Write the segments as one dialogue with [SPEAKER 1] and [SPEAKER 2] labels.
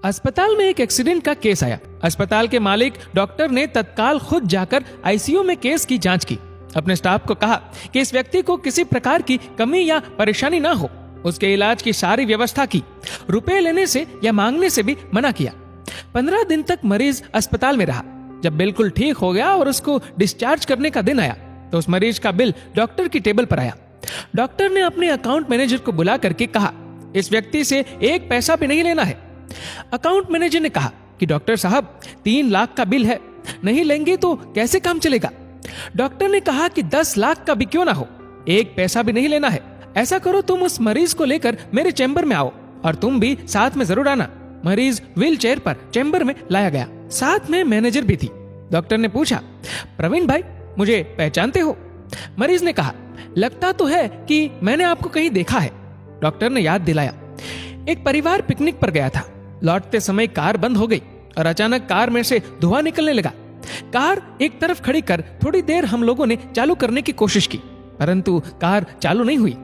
[SPEAKER 1] अस्पताल में एक एक्सीडेंट का केस आया। अस्पताल के मालिक डॉक्टर ने तत्काल खुद जाकर आईसीयू में केस की जांच की। अपने स्टाफ को कहा कि इस व्यक्ति को किसी प्रकार की कमी या परेशानी ना हो। उसके इलाज की सारी व्यवस्था की। रुपए लेने से या मांगने से भी मना किया। 15 दिन तक मरीज अस्पताल में रहा। जब बिल्कुल ठीक हो गया और उसको डिस्चार्ज करने का दिन आया तो उस मरीज का बिल डॉक्टर की टेबल पर आया। डॉक्टर ने अपने अकाउंट मैनेजर को बुला करके कहा, इस व्यक्ति से 1 पैसा भी नहीं लेना है। अकाउंट मैनेजर ने कहा कि डॉक्टर साहब 3 लाख का बिल है, नहीं लेंगे तो कैसे काम चलेगा। डॉक्टर ने कहा कि 10 लाख का भी क्यों ना हो, 1 पैसा भी नहीं लेना है। ऐसा करो, तुम उस मरीज को लेकर मेरे चैम्बर में आओ और तुम भी साथ में जरूर आना। मरीज व्हील चेयर पर चैम्बर में लाया गया। साथ में मैनेजर भी थी। डॉक्टर ने पूछा, प्रवीण भाई मुझे पहचानते हो? मरीज ने कहा, लगता तो है कि मैंने आपको कहीं देखा है। डॉक्टर ने याद दिलाया, एक परिवार पिकनिक पर गया था। लौटते समय कार बंद हो गई और अचानक कार में से धुआं निकलने लगा। कार एक तरफ खड़ी कर थोड़ी देर हम लोगों ने चालू करने की कोशिश की, परंतु कार चालू नहीं हुई।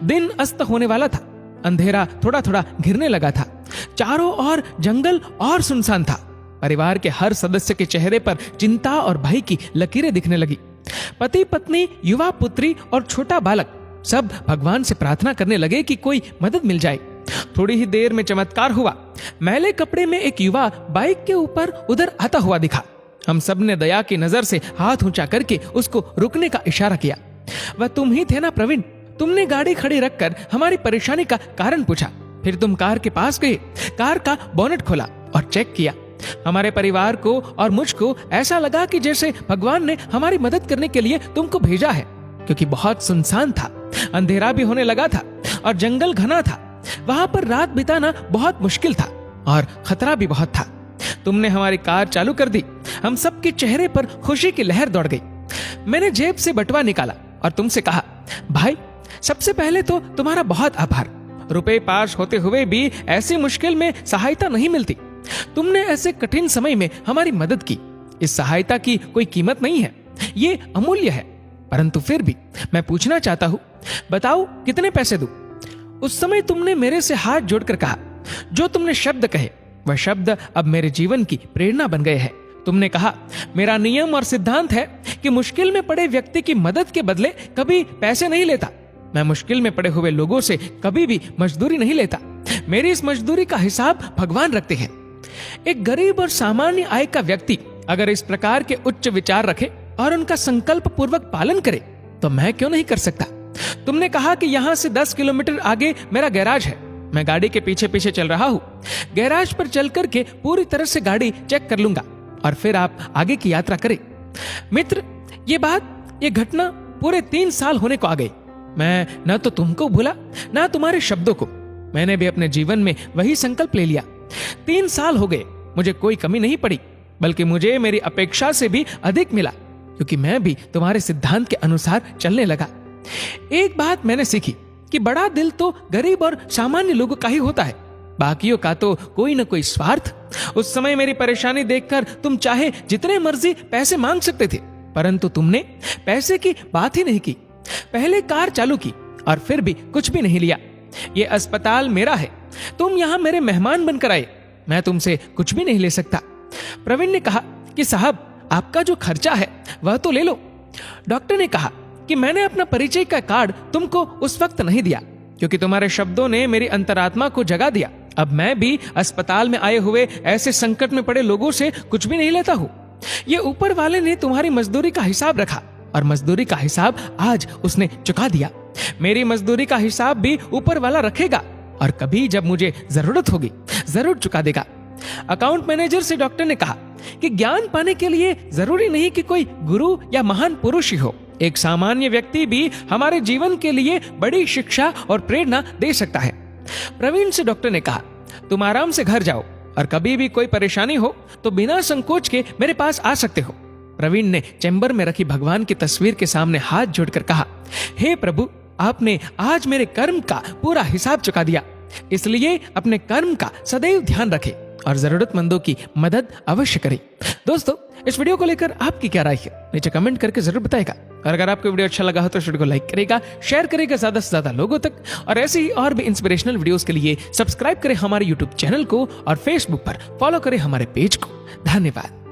[SPEAKER 1] दिन अस्त होने वाला था। अंधेरा थोड़ा थोड़ा घिरने लगा था। चारों ओर जंगल और सुनसान था। परिवार के हर सदस्य के चेहरे पर चिंता और भय की लकीरें दिखने लगी। पति पत्नी, युवा पुत्री और छोटा बालक सब भगवान से प्रार्थना करने लगे कि कोई मदद मिल जाए। थोड़ी ही देर में चमत्कार हुआ। मैले कपड़े में एक युवा बाइक के ऊपर उधर आता हुआ दिखा। हम सब ने दया की नजर से हाथ ऊंचा करके उसको रुकने का इशारा किया। वह तुम ही थे ना प्रवीण? तुमने गाड़ी खड़ी रखकर हमारी परेशानी का कारण पूछा। फिर तुम कार के पास गए, कार का बोनेट खोला और चेक किया। हमारे परिवार को और मुझको ऐसा लगा कि जैसे भगवान ने हमारी मदद करने के लिए तुमको भेजा है, क्योंकि बहुत सुनसान था, अंधेरा भी होने लगा था और जंगल घना था। वहां पर रात बिताना बहुत मुश्किल था और खतरा भी बहुत था। तुमने हमारी कार चालू कर दी। हम सबके चेहरे पर खुशी की लहर दौड़ गई। मैंने जेब से बटुआ निकाला और तुमसे कहा, भाई सबसे पहले तो तुम्हारा बहुत आभार। रुपए पास होते हुए भी ऐसी मुश्किल में सहायता नहीं मिलती। तुमने ऐसे कठिन समय में हमारी मदद की। इस सहायता की कोई कीमत नहीं है, ये अमूल्य है। परंतु फिर भी मैं पूछना चाहता हूँ, बताओ कितने पैसे दूं? उस समय तुमने मेरे से हाथ जोड़कर कहा, जो तुमने शब्द कहे वह शब्द अब मेरे जीवन की प्रेरणा बन गए हैं। तुमने कहा, मेरा नियम और सिद्धांत है कि मुश्किल में पड़े व्यक्ति की मदद के बदले कभी पैसे नहीं लेता। मैं मुश्किल में पड़े हुए लोगों से कभी भी मजदूरी नहीं लेता। मेरी इस मजदूरी का हिसाब भगवान रखते हैं। एक गरीब और सामान्य आय का व्यक्ति अगर इस प्रकार के उच्च विचार रखे और उनका संकल्प पूर्वक पालन करे तो मैं क्यों नहीं कर सकता। तुमने कहा कि यहाँ से 10 किलोमीटर आगे मेरा गैराज है। मैं गाड़ी के पीछे पीछे चल रहा हूँ। गैराज पर चल करके पूरी तरह से गाड़ी चेक कर लूंगा और फिर आप आगे की यात्रा करें। मित्र, ये घटना पूरे 3 साल होने को आ गई। मैं न तो तुमको भूला न तुम्हारे शब्दों को। मैंने भी अपने जीवन में वही संकल्प ले लिया। 3 साल हो गए, मुझे कोई कमी नहीं पड़ी, बल्कि मुझे मेरी अपेक्षा से भी अधिक मिला, क्योंकि मैं भी तुम्हारे सिद्धांत के अनुसार चलने लगा। एक बात मैंने सीखी कि बड़ा दिल तो गरीब और सामान्य लोगों का ही होता है, बाकियों का तो कोई न कोई स्वार्थ। उस समय मेरी परेशानी देखकर तुम चाहे जितने मर्जी पैसे मांग सकते थे, परंतु तुमने पैसे की बात ही नहीं की। पहले कार चालू की और फिर भी कुछ भी नहीं लिया। ये अस्पताल मेरा है, तुम यहाँ मेरे मेहमान बनकर आए, मैं तुमसे कुछ भी नहीं ले सकता। प्रवीण ने कहा कि साहब, आपका जो खर्चा है वह तो ले लो। डॉक्टर ने कहा कि मैंने अपना परिचय का कार्ड तुमको उस वक्त नहीं दिया, क्योंकि तुम्हारे शब्दों ने मेरी अंतरात्मा को जगा दिया। अब मैं भी अस्पताल में आए हुए ऐसे संकट में पड़े लोगों से कुछ भी नहीं लेता हूँ। ये ऊपर वाले ने तुम्हारी मजदूरी का हिसाब रखा और मजदूरी का हिसाब आज उसने चुका दिया। मेरी मजदूरी का हिसाब भी ऊपर वाला रखेगा और कभी जब मुझे जरूरत होगी जरूर चुका देगा। अकाउंट मैनेजर से डॉक्टर ने कहा कि ज्ञान पाने के लिए जरूरी नहीं कि कोई गुरु या महान पुरुष ही हो। एक सामान्य व्यक्ति भी हमारे जीवन के लिए बड़ी शिक्षा और प्रेरणा दे सकता है। प्रवीण से डॉक्टर ने कहा, तुम आराम से घर जाओ और कभी भी कोई परेशानी हो तो बिना संकोच के मेरे पास आ सकते हो। प्रवीण ने चैम्बर में रखी भगवान की तस्वीर के सामने हाथ जोड़कर कहा, हे प्रभु, आपने आज मेरे कर्म का पूरा हिसाब चुका दिया, इसलिए अपने कर्म का सदैव ध्यान रखें और जरूरतमंदों की मदद अवश्य करें। दोस्तों, इस वीडियो को लेकर आपकी क्या राय है नीचे कमेंट करके जरूर बताएगा। और अगर आपको वीडियो अच्छा लगा हो तो इस वीडियो को लाइक करेगा, शेयर करेगा ज्यादा से ज्यादा लोगों तक। और ऐसी ही और भी इंस्पिरेशनल वीडियोस के लिए सब्सक्राइब करें हमारे यूट्यूब चैनल को और फेसबुक पर फॉलो करें हमारे पेज को। धन्यवाद।